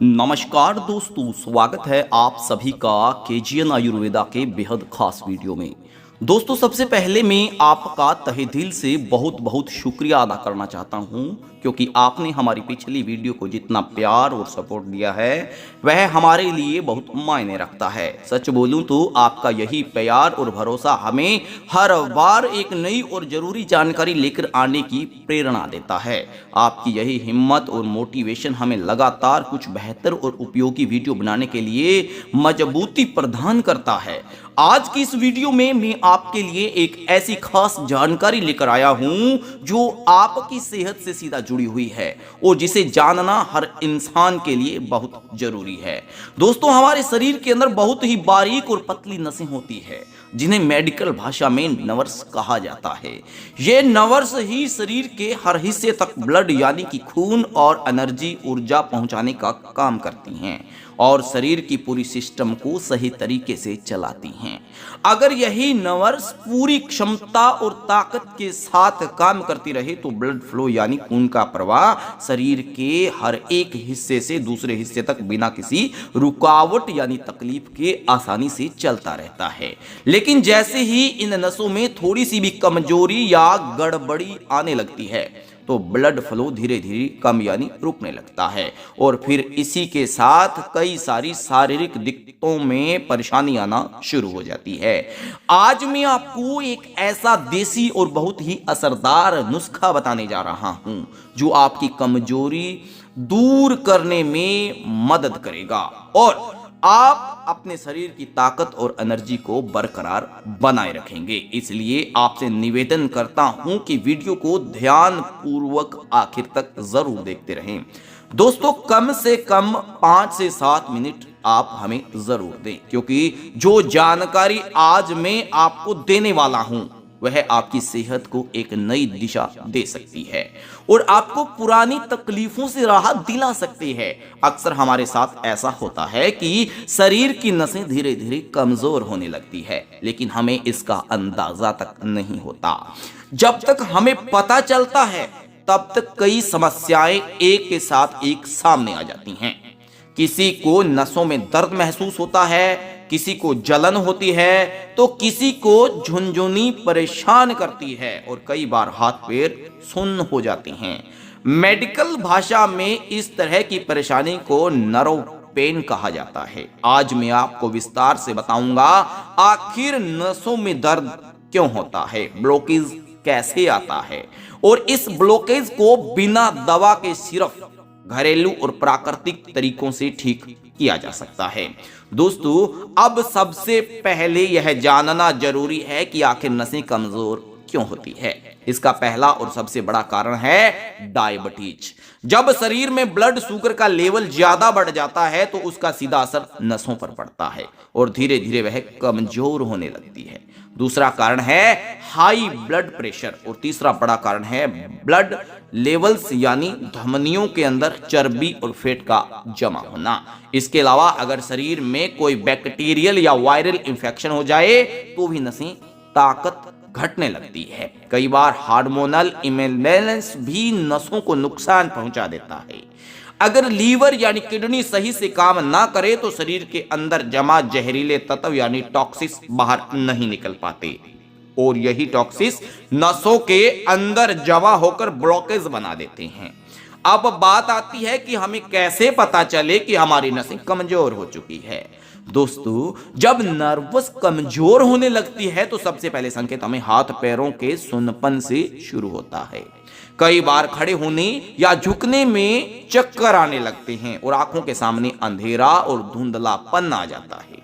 नमस्कार दोस्तों, स्वागत है आप सभी का केजीएन आयुर्वेदा के बेहद खास वीडियो में। दोस्तों, सबसे पहले मैं आपका तहे दिल से बहुत बहुत शुक्रिया अदा करना चाहता हूं, क्योंकि आपने हमारी पिछली वीडियो को जितना प्यार और सपोर्ट दिया है वह हमारे लिए बहुत मायने रखता है। सच बोलूं तो आपका यही प्यार और भरोसा हमें हर बार एक नई और ज़रूरी जानकारी लेकर आने की प्रेरणा देता है। आपकी यही हिम्मत और मोटिवेशन हमें लगातार कुछ बेहतर और उपयोगी वीडियो बनाने के लिए मजबूती प्रदान करता है। आज की इस वीडियो में मैं आपके लिए एक ऐसी खास जानकारी लेकर आया हूं जो आपकी सेहत से सीधा जुड़ी हुई है और जिसे जानना हर इंसान के लिए बहुत जरूरी है। दोस्तों, हमारे शरीर के अंदर बहुत ही बारीक और पतली नसें होती है जिन्हें मेडिकल भाषा में नर्व्स कहा जाता है। ये नर्व्स ही शरीर के हर हिस्से तक ब्लड यानी कि खून और एनर्जी ऊर्जा पहुंचाने का काम करती हैं और शरीर की पूरी सिस्टम को सही तरीके से चलाती हैं। अगर यही नर्व्स पूरी क्षमता और ताकत के साथ काम करती रहे तो ब्लड फ्लो यानी खून का प्रवाह शरीर के हर एक हिस्से से दूसरे हिस्से तक बिना किसी रुकावट यानी तकलीफ के आसानी से चलता रहता है। लेकिन जैसे ही इन नसों में थोड़ी सी भी कमजोरी या गड़बड़ी आने लगती है तो ब्लड फ्लो धीरे धीरे कम यानी रुकने लगता है और फिर इसी के साथ कई सारी शारीरिक दिक्कतों में परेशानी आना शुरू हो जाती है। आज मैं आपको एक ऐसा देसी और बहुत ही असरदार नुस्खा बताने जा रहा हूं जो आपकी कमजोरी दूर करने में मदद करेगा और आप अपने शरीर की ताकत और एनर्जी को बरकरार बनाए रखेंगे। इसलिए आपसे निवेदन करता हूं कि वीडियो को ध्यान पूर्वक आखिर तक जरूर देखते रहें। दोस्तों, कम से कम 5 से 7 मिनट आप हमें जरूर दें, क्योंकि जो जानकारी आज मैं आपको देने वाला हूं वह आपकी सेहत को एक नई दिशा दे सकती है और आपको पुरानी तकलीफों से राहत दिला सकती है। अक्सर हमारे साथ ऐसा होता है कि शरीर की नसें धीरे धीरे कमजोर होने लगती है, लेकिन हमें इसका अंदाजा तक नहीं होता। जब तक हमें पता चलता है तब तक कई समस्याएं एक के साथ एक सामने आ जाती हैं। किसी को नसों में दर्द महसूस होता है, किसी को जलन होती है तो किसी को झुनझुनी परेशान करती है और कई बार हाथ पैर सुन्न हो जाते हैं। मेडिकल भाषा में इस तरह की परेशानी को नर्व पेन कहा जाता है। आज मैं आपको विस्तार से बताऊंगा आखिर नसों में दर्द क्यों होता है, ब्लॉकेज कैसे आता है और इस ब्लॉकेज को बिना दवा के सिर्फ घरेलू और प्राकृतिक तरीकों से ठीक किया जा सकता है। दोस्तों, अब सबसे पहले यह जानना जरूरी है कि आखिर नसें कमजोर क्यों होती है। इसका पहला और सबसे बड़ा कारण है डायबिटीज। जब शरीर में ब्लड शुगर का लेवल ज्यादा बढ़ जाता है तो उसका सीधा असर नसों पर पड़ता है और धीरे धीरे वह कमजोर होने लगती है। दूसरा कारण है हाई ब्लड प्रेशर और तीसरा बड़ा कारण है ब्लड लेवल्स यानी धमनियों के अंदर चर्बी और फैट का जमा होना। इसके अलावा अगर शरीर में कोई बैक्टीरियल या वायरल इंफेक्शन हो जाए तो भी नसें ताकत घटने लगती है। कई बार हार्मोनल इम्बैलेंस भी नसों को नुकसान पहुंचा देता है। अगर लीवर यानी किडनी सही से काम ना करे तो शरीर के अंदर जमा जहरीले तत्व यानी टॉक्सिस बाहर नहीं निकल पाते और यही टॉक्सिस नसों के अंदर जमा होकर ब्लॉकेज बना देते हैं। अब बात आती है कि हमें कैसे पता चले कि हमारी नसें कमजोर हो चुकी है। दोस्तों, जब नर्वस कमजोर होने लगती है तो सबसे पहले संकेत हमें हाथ पैरों के सुन्नपन से शुरू होता है। कई बार खड़े होने या झुकने में चक्कर आने लगते हैं और आंखों के सामने अंधेरा और धुंधलापन आ जाता है।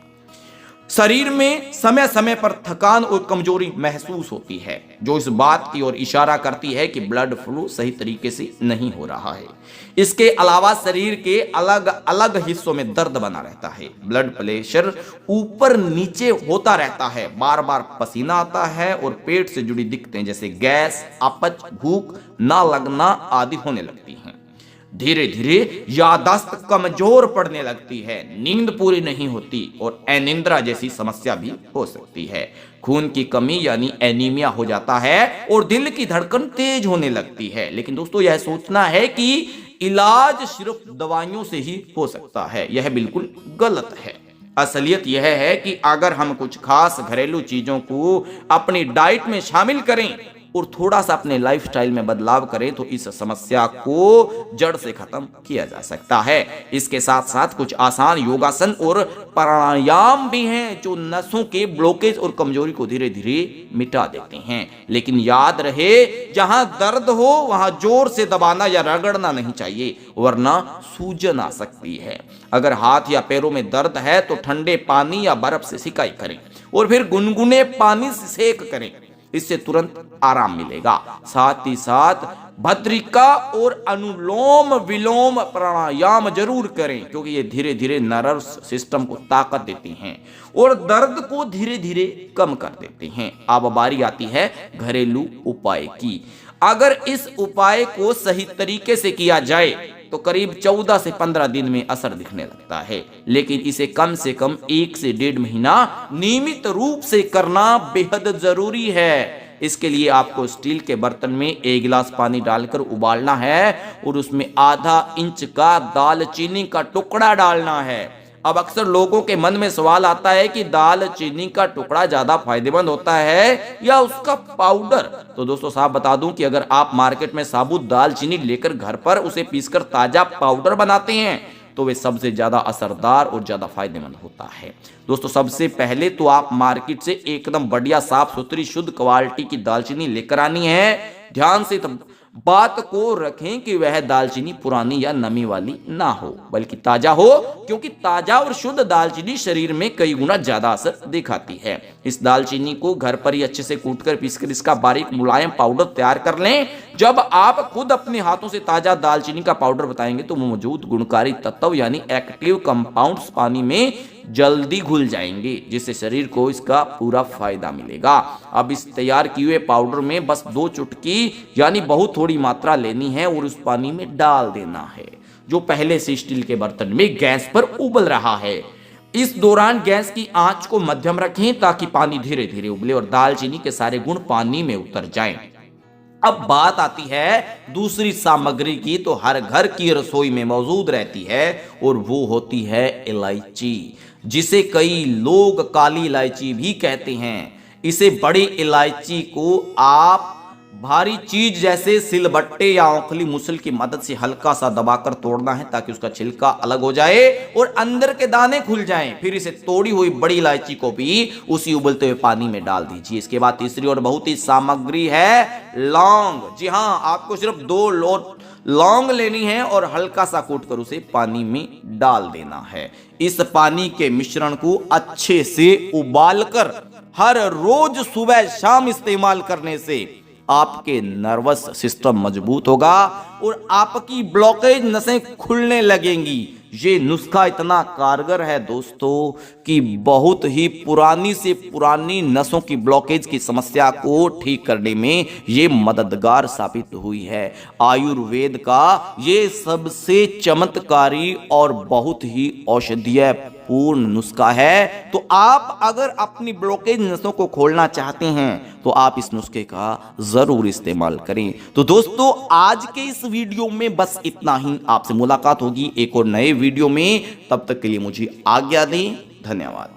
शरीर में समय समय पर थकान और कमजोरी महसूस होती है, जो इस बात की ओर इशारा करती है कि ब्लड फ्लो सही तरीके से नहीं हो रहा है। इसके अलावा शरीर के अलग अलग हिस्सों में दर्द बना रहता है, ब्लड प्रेशर ऊपर नीचे होता रहता है, बार बार पसीना आता है और पेट से जुड़ी दिक्कतें जैसे गैस, अपच, भूख ना लगना आदि होने लगती हैं। धीरे धीरे याददाश्त कमजोर पड़ने लगती है, नींद पूरी नहीं होती और अनिद्रा जैसी समस्या भी हो सकती है। खून की कमी यानी एनीमिया हो जाता है और दिल की धड़कन तेज होने लगती है। लेकिन दोस्तों, यह सोचना है कि इलाज सिर्फ दवाइयों से ही हो सकता है, यह बिल्कुल गलत है। असलियत यह है कि अगर हम कुछ खास घरेलू चीजों को अपनी डाइट में शामिल करें और थोड़ा सा अपने लाइफस्टाइल में बदलाव करें तो इस समस्या को जड़ से खत्म किया जा सकता है। इसके साथ साथ कुछ आसान योगासन और प्राणायाम भी हैं जो नसों के ब्लॉकेज और कमजोरी को धीरे धीरे मिटा देते हैं। लेकिन याद रहे, जहां दर्द हो वहां जोर से दबाना या रगड़ना नहीं चाहिए, वरना सूजन आ सकती है। अगर हाथ या पैरों में दर्द है तो ठंडे पानी या बर्फ से सिकाई करें और फिर गुनगुने पानी से सेक करें, इससे तुरंत आराम मिलेगा। साथ ही साथ भद्रिका और अनुलोम विलोम प्राणायाम जरूर करें, क्योंकि ये धीरे धीरे नर्वस सिस्टम को ताकत देती हैं और दर्द को धीरे धीरे कम कर देते हैं। अब बारी आती है घरेलू उपाय की। अगर इस उपाय को सही तरीके से किया जाए तो करीब 14 से 15 दिन में असर दिखने लगता है, लेकिन इसे कम से कम 1 से 1.5 महीना नियमित रूप से करना बेहद जरूरी है। इसके लिए आपको स्टील के बर्तन में 1 गिलास पानी डालकर उबालना है और उसमें आधा इंच का दालचीनी का टुकड़ा डालना है। अब अक्सर लोगों के मन में सवाल आता है कि दालचीनी का टुकड़ा ज्यादा फायदेमंद होता है या उसका पाउडर। तो दोस्तों साहब बता दूं कि अगर आप मार्केट में साबुत दालचीनी लेकर घर पर उसे पीसकर ताजा पाउडर बनाते हैं तो वे सबसे ज्यादा असरदार और ज्यादा फायदेमंद होता है। दोस्तों सबसे पहले तो आप मार्केट से एकदम बढ़िया साफ सुथरी शुद्ध क्वालिटी की दालचीनी लेकर आनी है। ध्यान से बात को रखें कि वह दालचीनी पुरानी या नमी वाली ना हो, बल्कि ताजा हो, क्योंकि ताजा और शुद्ध दालचीनी शरीर में कई गुना ज्यादा असर दिखाती है। इस दालचीनी को घर पर ही अच्छे से कूटकर पीसकर इसका बारीक मुलायम पाउडर तैयार कर लें। जब आप खुद अपने हाथों से ताजा दालचीनी का पाउडर बताएंगे तो मौजूद गुणकारी तत्व यानी एक्टिव कंपाउंड्स पानी में जल्दी घुल जाएंगे, जिससे शरीर को इसका पूरा फायदा मिलेगा। अब इस तैयार किए हुए पाउडर में बस 2 चुटकी यानी बहुत थोड़ी मात्रा लेनी है और उस पानी में डाल देना है जो पहले से स्टील के बर्तन में गैस पर उबल रहा है। इस दौरान गैस की आंच को मध्यम रखें ताकि पानी धीरे धीरे उबले और दालचीनी के सारे गुण पानी में उतर जाएं। अब बात आती है दूसरी सामग्री की, तो हर घर की रसोई में मौजूद रहती है और वो होती है इलायची, जिसे कई लोग काली इलायची भी कहते हैं। इसे बड़ी इलायची को आप भारी चीज जैसे सिलबट्टे या औंखली मुसल की मदद से हल्का सा दबाकर तोड़ना है ताकि उसका छिलका अलग हो जाए और अंदर के दाने खुल जाएं। फिर इसे तोड़ी हुई बड़ी इलायची को भी उसी उबलते हुए पानी में डाल दीजिए। इसके बाद तीसरी और बहुत ही सामग्री है लौंग। जी हाँ, आपको सिर्फ 2 लौंग लेनी है और हल्का सा कूटकर उसे पानी में डाल देना है। इस पानी के मिश्रण को अच्छे से उबालकर हर रोज सुबह शाम इस्तेमाल करने से आपके नर्वस सिस्टम मजबूत होगा और आपकी ब्लॉकेज नसें खुलने लगेंगी। ये नुस्खा इतना कारगर है दोस्तों कि बहुत ही पुरानी से पुरानी नसों की ब्लॉकेज की समस्या को ठीक करने में ये मददगार साबित हुई है। आयुर्वेद का ये सबसे चमत्कारी और बहुत ही औषधीय पूर्ण नुस्खा है। तो आप अगर अपनी ब्लॉकेज नसों को खोलना चाहते हैं तो आप इस नुस्खे का जरूर इस्तेमाल करें। तो दोस्तों आज के इस वीडियो में बस इतना ही। आपसे मुलाकात होगी एक और नए वीडियो में, तब तक के लिए मुझे आज्ञा दें। धन्यवाद।